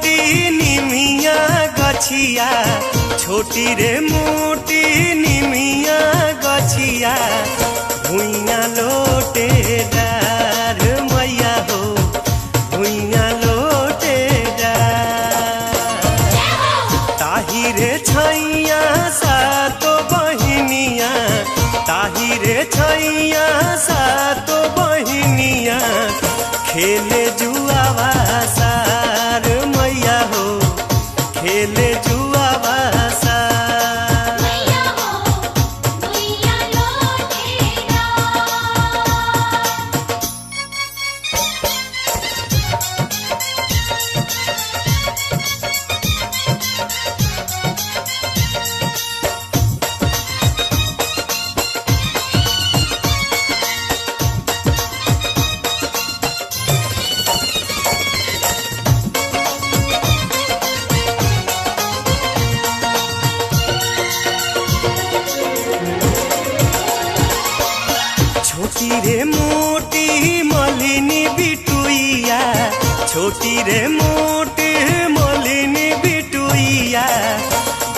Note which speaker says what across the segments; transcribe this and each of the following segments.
Speaker 1: मोटी निमिया गछिया, छोटी रे मोटी निमिया गछिया, भुइया लोटे डार मैया हो, भुइया लोटे डार। ताही रे छैया सातो बहिनिया, ताही रे छैया सातो बहिनिया, खेले जुआवा सार मैया हो, खेले जुआवा सार
Speaker 2: मैया हो, भुइया लोटे डार।
Speaker 1: छोटी रे मोटी मलिनी बिटुइया, छोटी रे मोटी मलिनी बिटुइया,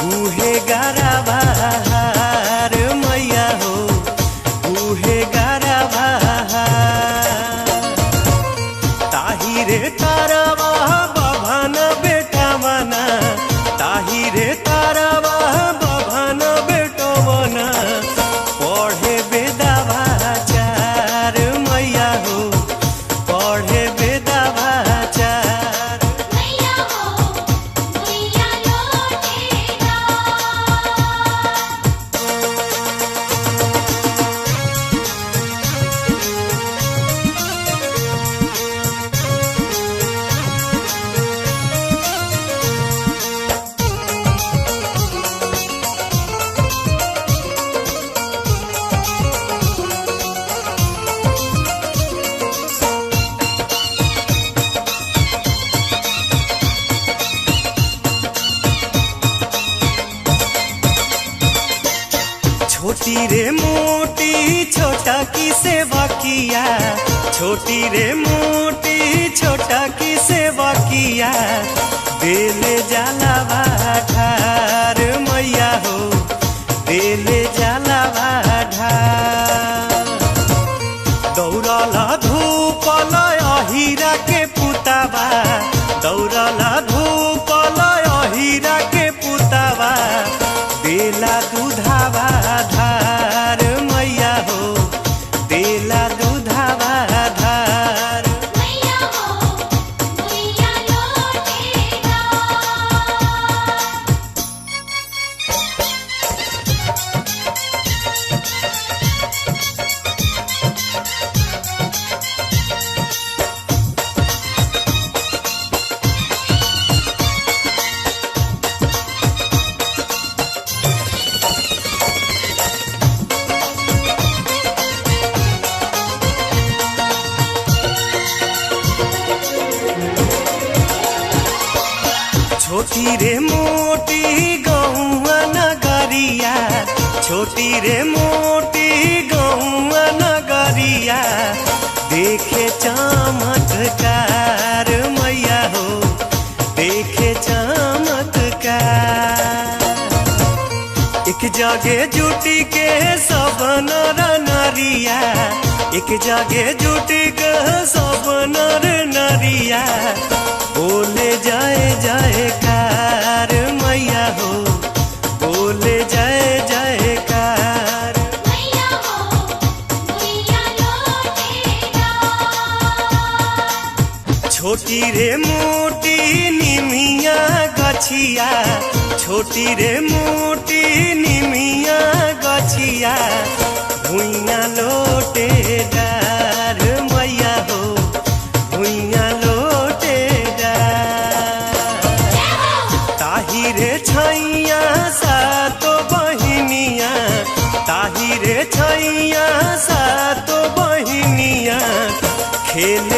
Speaker 1: गुहे गारा बहार मैया हो, गुहे गारा बहार। ताही रे तारवा बभन बेटा बना, ताही रे तारवा बभन बेटो बना, पढ़े बेदावा चार मैया हो, पढ़े बेदावा चार
Speaker 2: मैया हो, भुइया लोटे डार।
Speaker 1: छोटी रे मोटी छोटा की सेवा किया, छोटी रे मोटी छोटा की सेवा किया, बेले जाला ढार मैया हो, बेले जाला ढार। दौड़ला धूपल अहिरा के पुतावा, दौड़ला धूपल अहिरा के पुतावा, बेला दूधावा धार मैया हो, बेला दूधावा धार
Speaker 2: मैया हो, भुइया लोटे डार।
Speaker 1: छोटी रे मोटी गौआ नगरिया, छोटी रे मोटी गौआ नगरिया, देखे चमत्कार मैया हो, देखे चमत्कार। एक जगह जुटी के सब नर नरिया, एक जगह जुटी के सब नर नरिया, बोले जय जयकार मैया हो, बोले जय जयकार
Speaker 2: मैया हो, भुइया लोटे डार।
Speaker 1: छोटी रे मोटी निमिया गछिया, छोटी रे मोटी निमिया गछिया, भुइया लोटे डार मैया हो, भुइया लोटे डार। ताही रे छैया सातो बहिनिया, ताही रे छैया सातो बहिनिया, खेले